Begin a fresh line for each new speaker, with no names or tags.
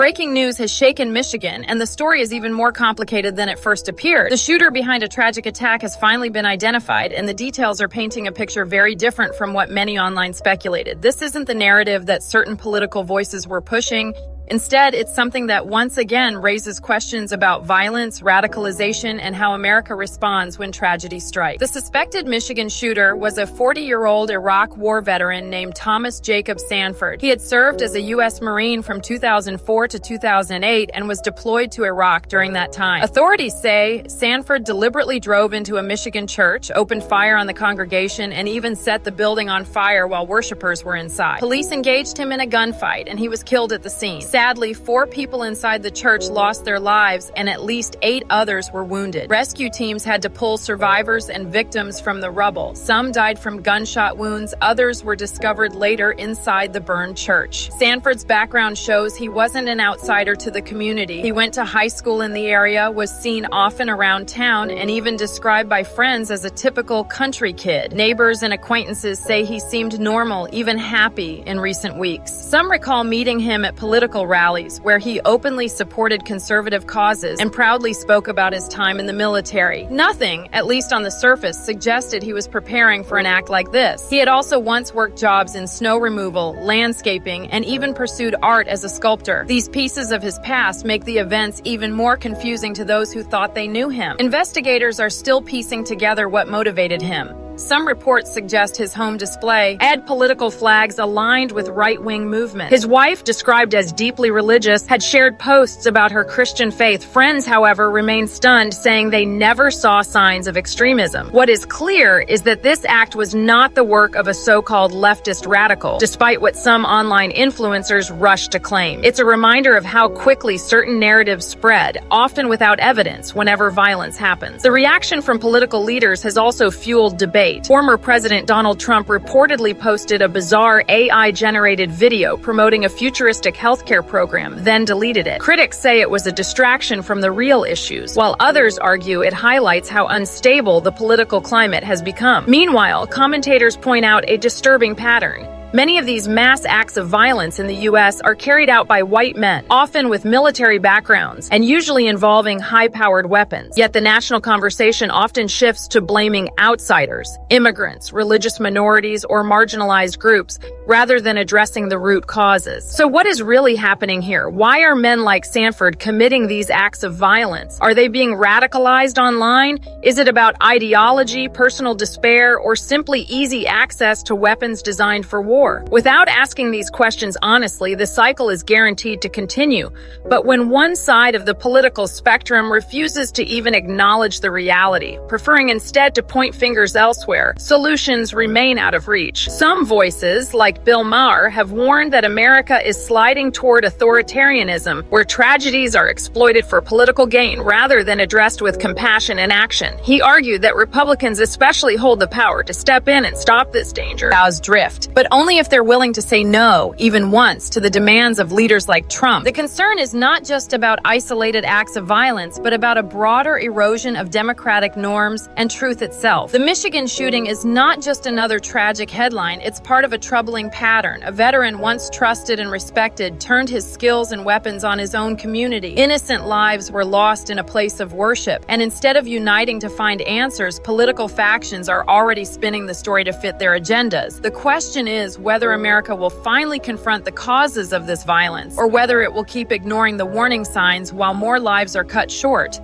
Breaking news has shaken Michigan, and the story is even more complicated than it first appeared. The shooter behind a tragic attack has finally been identified, and the details are painting a picture very different from what many online speculated. This isn't the narrative that certain political voices were pushing. Instead, it's something that once again raises questions about violence, radicalization, and how America responds when tragedy strikes. The suspected Michigan shooter was a 40-year-old Iraq war veteran named Thomas Jacob Sanford. He had served as a U.S. Marine from 2004 to 2008 and was deployed to Iraq during that time. Authorities say Sanford deliberately drove into a Michigan church, opened fire on the congregation, and even set the building on fire while worshipers were inside. Police engaged him in a gunfight, and he was killed at the scene. Sadly, 4 people inside the church lost their lives, and at least 8 others were wounded. Rescue teams had to pull survivors and victims from the rubble. Some died from gunshot wounds, others were discovered later inside the burned church. Sanford's background shows he wasn't an outsider to the community. He went to high school in the area, was seen often around town, and even described by friends as a typical country kid. Neighbors and acquaintances say he seemed normal, even happy, in recent weeks. Some recall meeting him at political rallies where he openly supported conservative causes and proudly spoke about his time in the military. Nothing, at least on the surface, suggested he was preparing for an act like this. He had also once worked jobs in snow removal, landscaping, and even pursued art as a sculptor. These pieces of his past make the events even more confusing to those who thought they knew him. Investigators are still piecing together what motivated him. Some reports suggest his home display had political flags aligned with right-wing movements. His wife, described as deeply religious, had shared posts about her Christian faith. Friends, however, remained stunned, saying they never saw signs of extremism. What is clear is that this act was not the work of a so-called leftist radical, despite what some online influencers rushed to claim. It's a reminder of how quickly certain narratives spread, often without evidence, whenever violence happens. The reaction from political leaders has also fueled debate. Former President Donald Trump reportedly posted a bizarre AI-generated video promoting a futuristic healthcare program, then deleted it. Critics say it was a distraction from the real issues, while others argue it highlights how unstable the political climate has become. Meanwhile, commentators point out a disturbing pattern. Many of these mass acts of violence in the U.S. are carried out by white men, often with military backgrounds, and usually involving high-powered weapons. Yet the national conversation often shifts to blaming outsiders, immigrants, religious minorities, or marginalized groups, rather than addressing the root causes. So what is really happening here? Why are men like Sanford committing these acts of violence? Are they being radicalized online? Is it about ideology, personal despair, or simply easy access to weapons designed for war? Without asking these questions honestly, the cycle is guaranteed to continue. But when one side of the political spectrum refuses to even acknowledge the reality, preferring instead to point fingers elsewhere, solutions remain out of reach. Some voices, like Bill Maher, have warned that America is sliding toward authoritarianism, where tragedies are exploited for political gain rather than addressed with compassion and action. He argued that Republicans especially hold the power to step in and stop this danger. Drift, but only if they're willing to say no, even once, to the demands of leaders like Trump. The concern is not just about isolated acts of violence, but about a broader erosion of democratic norms and truth itself. The Michigan shooting is not just another tragic headline, it's part of a troubling pattern. A veteran once trusted and respected turned his skills and weapons on his own community. Innocent lives were lost in a place of worship, and instead of uniting to find answers, political factions are already spinning the story to fit their agendas. The question is whether America will finally confront the causes of this violence, or whether it will keep ignoring the warning signs while more lives are cut short.